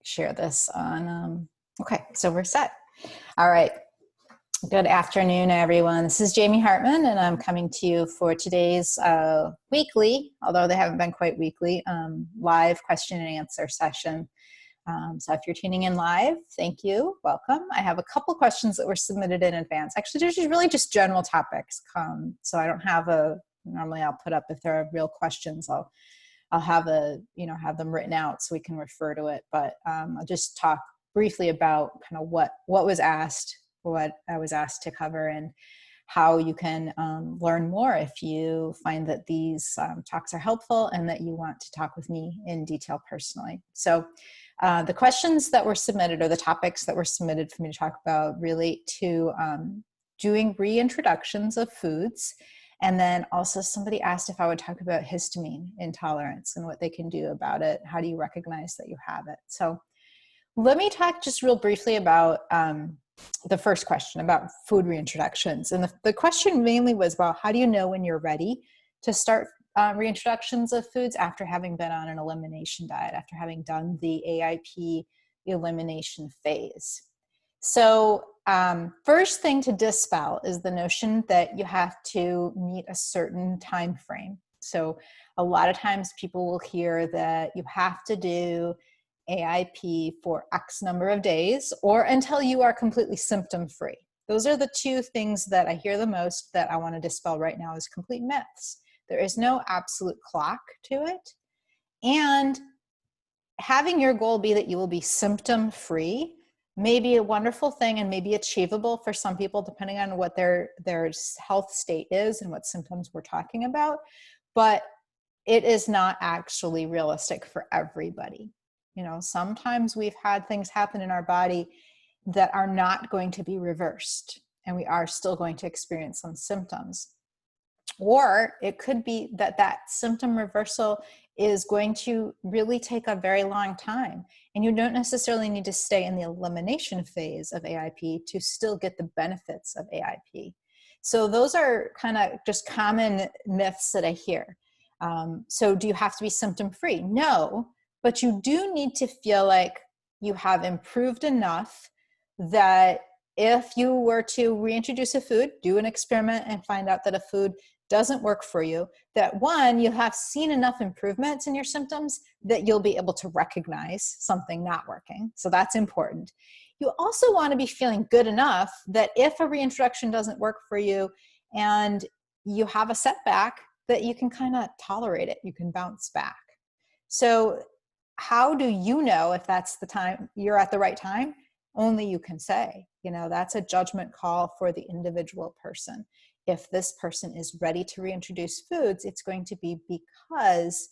share this on, okay, so we're set. All right. Good afternoon, everyone. This is Jamie Hartman, and I'm coming to you for today's weekly, although they haven't been quite weekly, live question and answer session. So if you're tuning in live, thank you. Welcome. I have a couple questions that were submitted in advance. Actually, there's really just general topics. So I don't have normally I'll put up if there are real questions, I'll have have them written out so we can refer to it. But I'll just talk briefly about kind of what was asked, what I was asked to cover, and how you can learn more if you find that these talks are helpful and that you want to talk with me in detail personally. So the questions that were submitted, or the topics that were submitted for me to talk about, relate to doing reintroductions of foods. And then also somebody asked if I would talk about histamine intolerance and what they can do about it. How do you recognize that you have it? So let me talk just real briefly about the first question about food reintroductions. And the question mainly was about how do you know when you're ready to start reintroductions of foods after having been on an elimination diet, after having done the AIP elimination phase. So first thing to dispel is the notion that you have to meet a certain time frame. So a lot of times people will hear that you have to do AIP for X number of days or until you are completely symptom-free. Those are the two things that I hear the most that I want to dispel right now as complete myths. There is no absolute clock to it. And having your goal be that you will be symptom-free may be a wonderful thing and may be achievable for some people depending on what their health state is and what symptoms we're talking about. But it is not actually realistic for everybody. You know, sometimes we've had things happen in our body that are not going to be reversed, and we are still going to experience some symptoms. Or it could be that symptom reversal is going to really take a very long time, and you don't necessarily need to stay in the elimination phase of AIP to still get the benefits of AIP. So those are kind of just common myths that I hear. So do you have to be symptom-free? No. But you do need to feel like you have improved enough that if you were to reintroduce a food, do an experiment and find out that a food doesn't work for you, that one, you have seen enough improvements in your symptoms that you'll be able to recognize something not working. So that's important. You also want to be feeling good enough that if a reintroduction doesn't work for you and you have a setback, that you can kind of tolerate it, you can bounce back. So how do you know if that's the time you're at the right time? Only you can say. You know, that's a judgment call for the individual person. If this person is ready to reintroduce foods, it's going to be because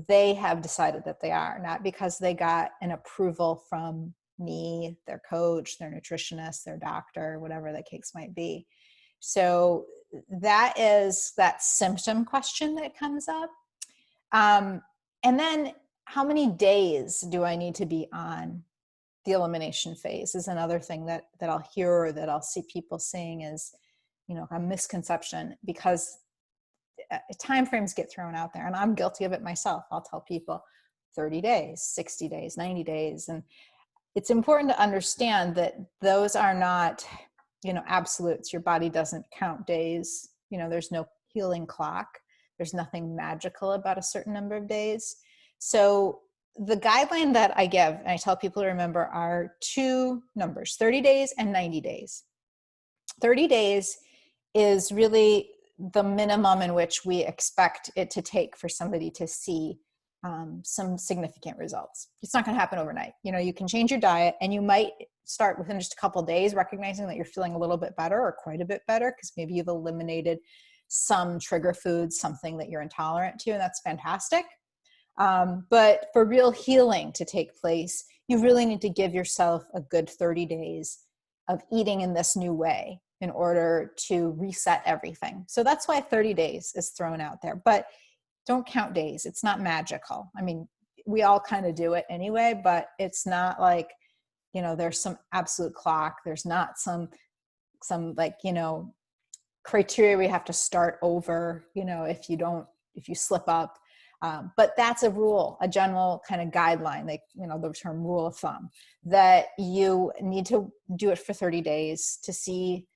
they have decided that they are, not because they got an approval from me, their coach, their nutritionist, their doctor, whatever the case might be. So that is that symptom question that comes up. And then how many days do I need to be on the elimination phase is another thing that I'll hear or that I'll see people saying is, you know, a misconception, because timeframes get thrown out there, and I'm guilty of it myself. I'll tell people 30 days, 60 days, 90 days. And it's important to understand that those are not, you know, absolutes. Your body doesn't count days. You know, there's no healing clock. There's nothing magical about a certain number of days. So the guideline that I give, and I tell people to remember, are two numbers, 30 days and 90 days. 30 days is really the minimum in which we expect it to take for somebody to see some significant results. It's not going to happen overnight. You know, you can change your diet, and you might start within just a couple of days recognizing that you're feeling a little bit better or quite a bit better because maybe you've eliminated some trigger foods, something that you're intolerant to, and that's fantastic. But for real healing to take place, you really need to give yourself a good 30 days of eating in this new way in order to reset everything. So that's why 30 days is thrown out there. But don't count days. It's not magical. I mean, we all kind of do it anyway, but it's not like, you know, there's some absolute clock. There's not some like, you know, criteria we have to start over, you know, if you slip up. But that's a rule, a general kind of guideline, like, the term rule of thumb, that you need to do it for 30 days to see,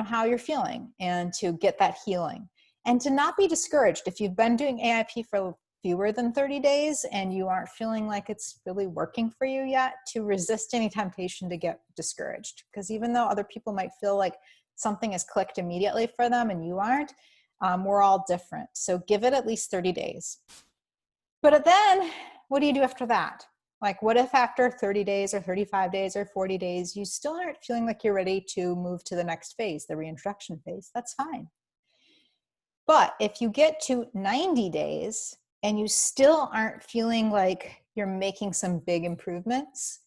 how you're feeling and to get that healing, and to not be discouraged. If you've been doing AIP for fewer than 30 days and you aren't feeling like it's really working for you yet, to resist any temptation to get discouraged. Because even though other people might feel like something has clicked immediately for them and you aren't, we're all different. So give it at least 30 days. But then what do you do after that? Like, what if after 30 days or 35 days or 40 days, you still aren't feeling like you're ready to move to the next phase, the reintroduction phase? That's fine. But if you get to 90 days and you still aren't feeling like you're making some big improvements,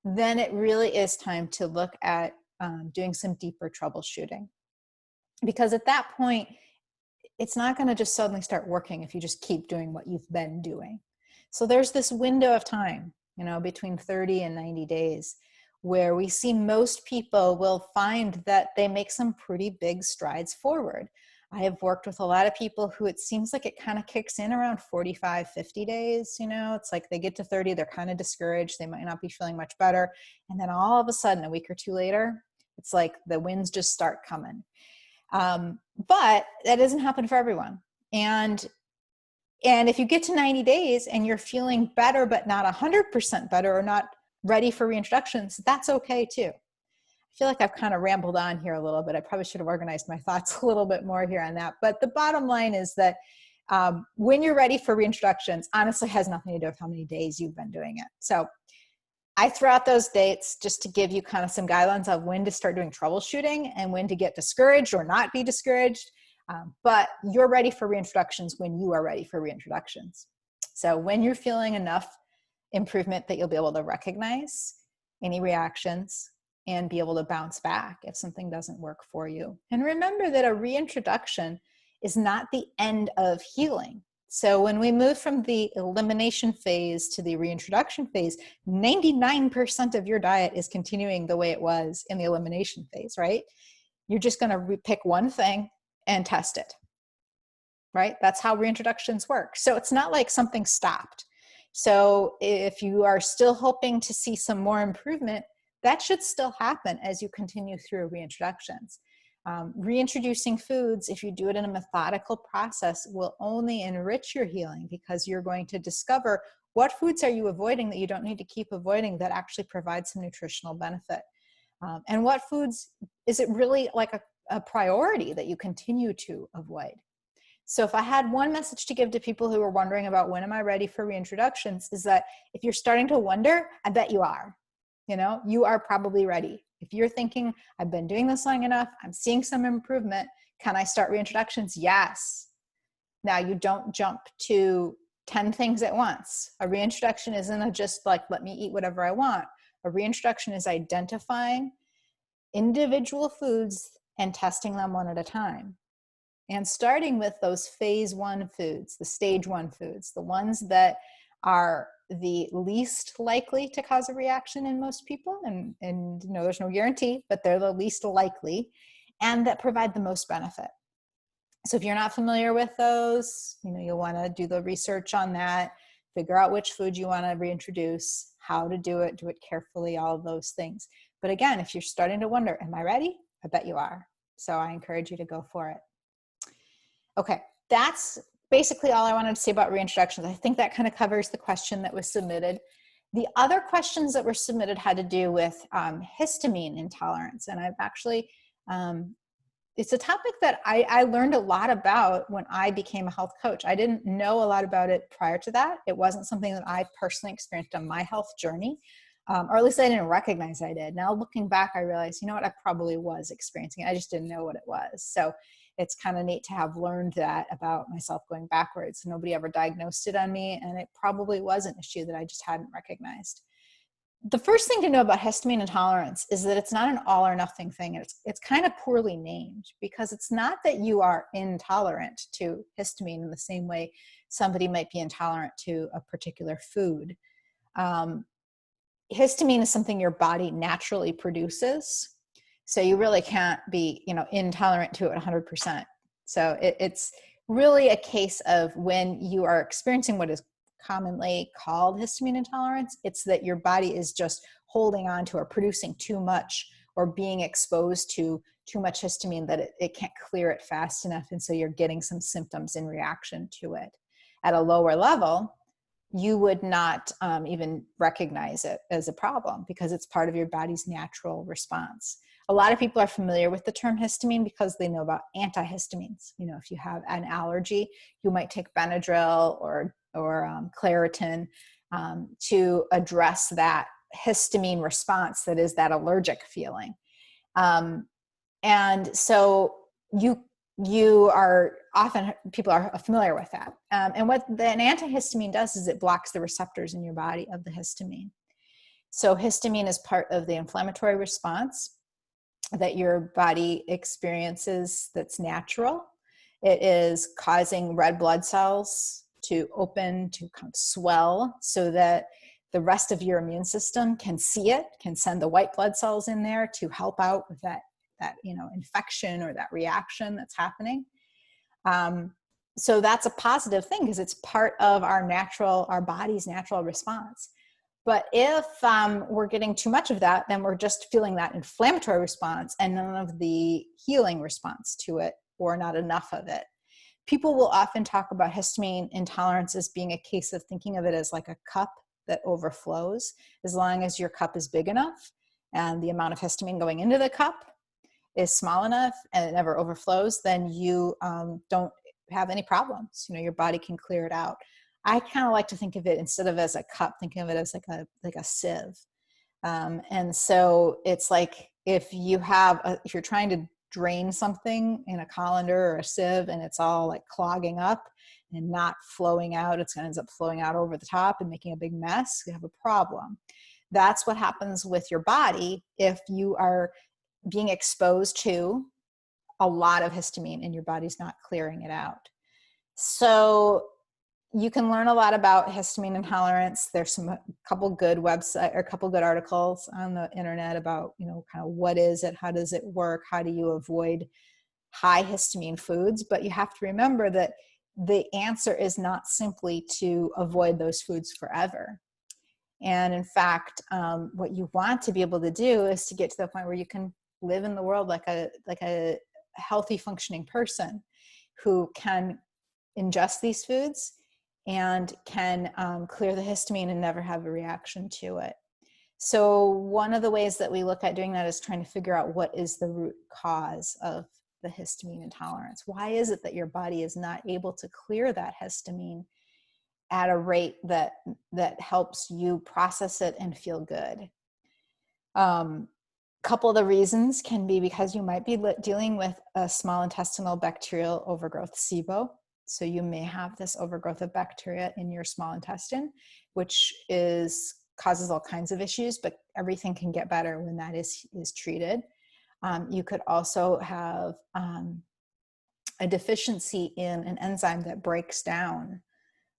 then it really is time to look at doing some deeper troubleshooting. Because at that point, it's not going to just suddenly start working if you just keep doing what you've been doing. So there's this window of time, between 30 and 90 days, where we see most people will find that they make some pretty big strides forward. I have worked with a lot of people who it seems like it kind of kicks in around 45, 50 days. It's like they get to 30, they're kind of discouraged. They might not be feeling much better. And then all of a sudden, a week or two later, it's like the wins just start coming. But that doesn't happen for everyone. And if you get to 90 days and you're feeling better, but not 100% better or not ready for reintroductions, that's okay too. I feel like I've kind of rambled on here a little bit. I probably should have organized my thoughts a little bit more here on that. But the bottom line is that when you're ready for reintroductions, honestly has nothing to do with how many days you've been doing it. So I throw out those dates just to give you kind of some guidelines of when to start doing troubleshooting and when to get discouraged or not be discouraged. But you're ready for reintroductions when you are ready for reintroductions. So when you're feeling enough improvement that you'll be able to recognize any reactions and be able to bounce back if something doesn't work for you. And remember that a reintroduction is not the end of healing. So when we move from the elimination phase to the reintroduction phase, 99% of your diet is continuing the way it was in the elimination phase, right? You're just going to pick one thing and test it, right? That's how reintroductions work. So it's not like something stopped. So if you are still hoping to see some more improvement, that should still happen as you continue through reintroductions. Reintroducing foods, if you do it in a methodical process, will only enrich your healing, because you're going to discover what foods are you avoiding that you don't need to keep avoiding that actually provide some nutritional benefit. And what foods is it really like a priority that you continue to avoid? So if I had one message to give to people who are wondering about when am I ready for reintroductions, is that if you're starting to wonder, I bet you are. You are probably ready. If you're thinking, I've been doing this long enough, I'm seeing some improvement, can I start reintroductions? Yes. Now, you don't jump to 10 things at once. A reintroduction isn't just like, let me eat whatever I want. A reintroduction is identifying individual foods and testing them one at a time. And starting with those phase 1 foods, the stage 1 foods, the ones that are the least likely to cause a reaction in most people. And there's no guarantee, but they're the least likely and that provide the most benefit. So if you're not familiar with those, you'll want to do the research on that, figure out which food you want to reintroduce, how to do it carefully, all of those things. But again, if you're starting to wonder, am I ready? I bet you are. So I encourage you to go for it. Okay, that's basically all I wanted to say about reintroductions. I think that kind of covers the question that was submitted. The other questions that were submitted had to do with histamine intolerance. And I've actually, it's a topic that I learned a lot about when I became a health coach. I didn't know a lot about it prior to that. It wasn't something that I personally experienced on my health journey, or at least I didn't recognize I did. Now looking back, I realized, I probably was experiencing it. I just didn't know what it was. So it's kind of neat to have learned that about myself going backwards. Nobody ever diagnosed it on me, and it probably was an issue that I just hadn't recognized. The first thing to know about histamine intolerance is that it's not an all or nothing thing. It's kind of poorly named, because it's not that you are intolerant to histamine in the same way somebody might be intolerant to a particular food. Histamine is something your body naturally produces. So you really can't be, intolerant to it 100%. So it's really a case of when you are experiencing what is commonly called histamine intolerance, it's that your body is just holding on to or producing too much or being exposed to too much histamine that it can't clear it fast enough. And so you're getting some symptoms in reaction to it. At a lower level, you would not even recognize it as a problem because it's part of your body's natural response. A lot of people are familiar with the term histamine because they know about antihistamines. You know, if you have an allergy, you might take Benadryl or Claritin to address that histamine response that is that allergic feeling. And so you are often, people are familiar with that. And what an antihistamine does is it blocks the receptors in your body of the histamine. So histamine is part of the inflammatory response that your body experiences that's natural. It is causing red blood cells to open, to kind of swell so that the rest of your immune system can see it, can send the white blood cells in there to help out with that infection or that reaction that's happening. So that's a positive thing because it's part of our body's natural response. But if we're getting too much of that, then we're just feeling that inflammatory response and none of the healing response to it, or not enough of it. People will often talk about histamine intolerance as being a case of thinking of it as like a cup that overflows. As long as your cup is big enough and the amount of histamine going into the cup is small enough and it never overflows, then you don't have any problems. You know, your body can clear it out. I kind of like to think of it instead of as a cup, thinking of it as like a sieve. And so it's like if you're trying to drain something in a colander or a sieve and it's all like clogging up and not flowing out, it's going to end up flowing out over the top and making a big mess. You have a problem. That's what happens with your body if you are being exposed to a lot of histamine and your body's not clearing it out. So you can learn a lot about histamine intolerance. There's a couple good websites or a couple good articles on the internet about, you know, kind of what is it, how does it work, how do you avoid high histamine foods? But you have to remember that the answer is not simply to avoid those foods forever. And in fact, what you want to be able to do is to get to the point where you can live in the world like a healthy, functioning person who can ingest these foods and can clear the histamine and never have a reaction to it. So one of the ways that we look at doing that is trying to figure out what is the root cause of the histamine intolerance. Why is it that your body is not able to clear that histamine at a rate that helps you process it and feel good? Couple of the reasons can be because you might be dealing with a small intestinal bacterial overgrowth, SIBO. So you may have this overgrowth of bacteria in your small intestine, which causes all kinds of issues, but everything can get better when that is treated. You could also have a deficiency in an enzyme that breaks down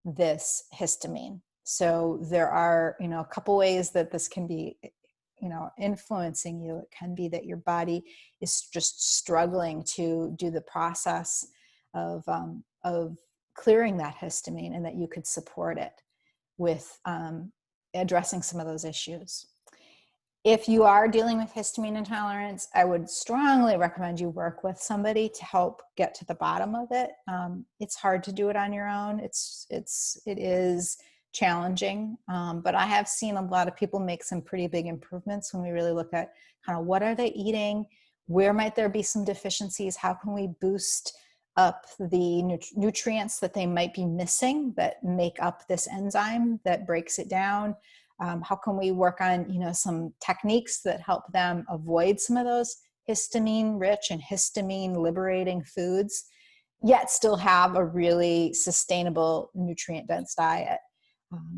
this histamine. So there are, a couple ways that this can be, influencing you. It can be that your body is just struggling to do the process of clearing that histamine, and that you could support it with addressing some of those issues. If you are dealing with histamine intolerance, I would strongly recommend you work with somebody to help get to the bottom of it. It's hard to do it on your own. It is challenging, but I have seen a lot of people make some pretty big improvements when we really look at kind of what are they eating, where might there be some deficiencies, how can we boost up the nutrients that they might be missing that make up this enzyme that breaks it down. How can we work on, some techniques that help them avoid some of those histamine-rich and histamine-liberating foods, yet still have a really sustainable, nutrient-dense diet.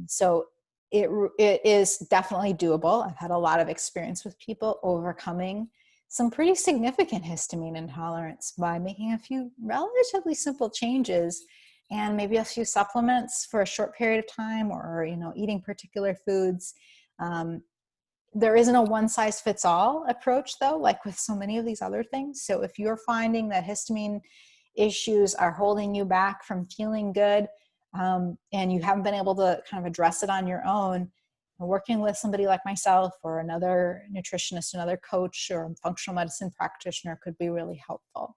So it is definitely doable. I've had a lot of experience with people overcoming some pretty significant histamine intolerance by making a few relatively simple changes and maybe a few supplements for a short period of time, or, eating particular foods. There isn't a one-size-fits-all approach, though, like with so many of these other things. So if you're finding that histamine issues are holding you back from feeling good, and you haven't been able to kind of address it on your own, working with somebody like myself or another nutritionist, another coach, or a functional medicine practitioner could be really helpful.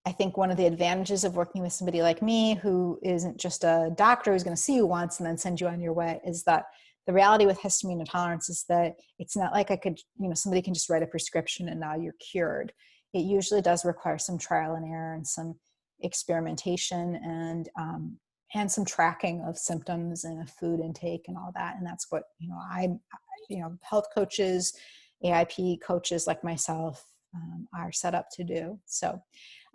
I think one of the advantages of working with somebody like me, who isn't just a doctor who's going to see you once and then send you on your way, is that the reality with histamine intolerance is that it's not like somebody can just write a prescription and now you're cured. It usually does require some trial and error and some experimentation and some tracking of symptoms and a food intake and all that. And that's what, health coaches, AIP coaches like myself are set up to do. So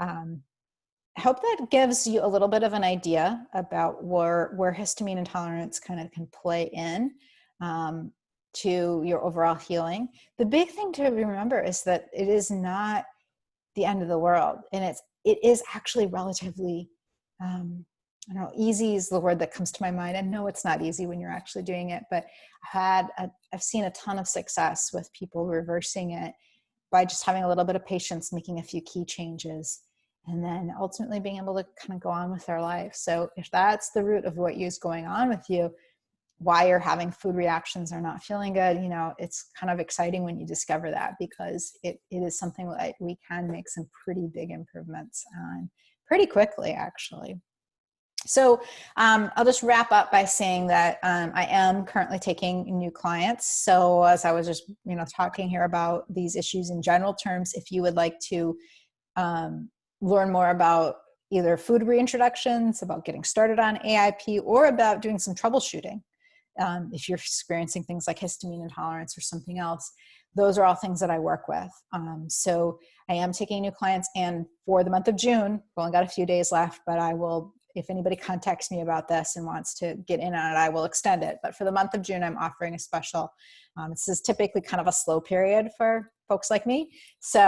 I hope that gives you a little bit of an idea about where histamine intolerance kind of can play in to your overall healing. The big thing to remember is that it is not the end of the world, and it is actually relatively easy is the word that comes to my mind. And no, it's not easy when you're actually doing it, but I've seen a ton of success with people reversing it by just having a little bit of patience, making a few key changes, and then ultimately being able to kind of go on with their life. So if that's the root of what is going on with you, why you're having food reactions or not feeling good, it's kind of exciting when you discover that, because it is something that we can make some pretty big improvements on pretty quickly, actually. So I'll just wrap up by saying that I am currently taking new clients. So as I was just, talking here about these issues in general terms, if you would like to learn more about either food reintroductions, about getting started on AIP, or about doing some troubleshooting, if you're experiencing things like histamine intolerance or something else, those are all things that I work with. So I am taking new clients, and for the month of June, we've only got a few days left, but I will, if anybody contacts me about this and wants to get in on it, I will extend it. But for the month of June, I'm offering a special. This is typically kind of a slow period for folks like me. So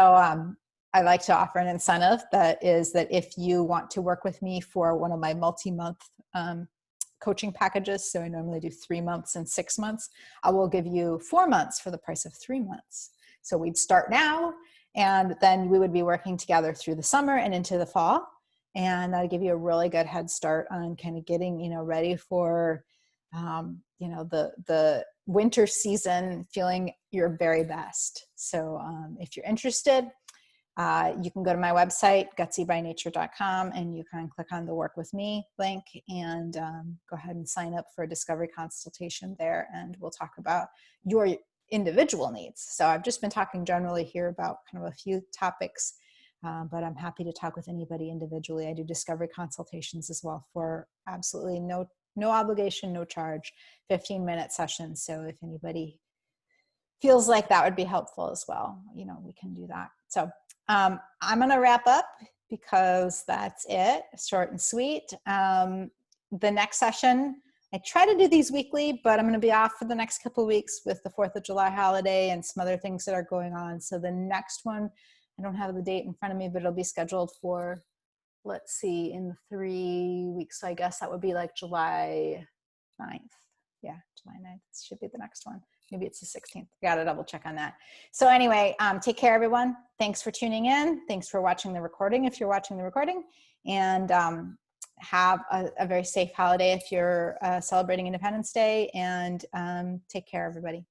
I like to offer an incentive that is that if you want to work with me for one of my multi-month coaching packages, so I normally do 3 months and 6 months, I will give you 4 months for the price of 3 months. So we'd start now, and then we would be working together through the summer and into the fall. And I'll give you a really good head start on kind of getting, ready for, the winter season, feeling your very best. So if you're interested, you can go to my website, gutsybynature.com, and you can click on the Work With Me link and go ahead and sign up for a discovery consultation there, and we'll talk about your individual needs. So I've just been talking generally here about kind of a few topics, but I'm happy to talk with anybody individually. I do discovery consultations as well for absolutely no obligation, no charge, 15-minute sessions. So if anybody feels like that would be helpful as well, we can do that. So I'm going to wrap up because that's it, short and sweet. The next session, I try to do these weekly, but I'm going to be off for the next couple of weeks with the 4th of July holiday and some other things that are going on. So the next one, I don't have the date in front of me, but it'll be scheduled for, let's see, in 3 weeks. So I guess that would be like July 9th. Yeah, July 9th should be the next one. Maybe it's the 16th. Got to double check on that. So anyway, take care, everyone. Thanks for tuning in. Thanks for watching the recording if you're watching the recording. And have a very safe holiday if you're celebrating Independence Day. And take care, everybody.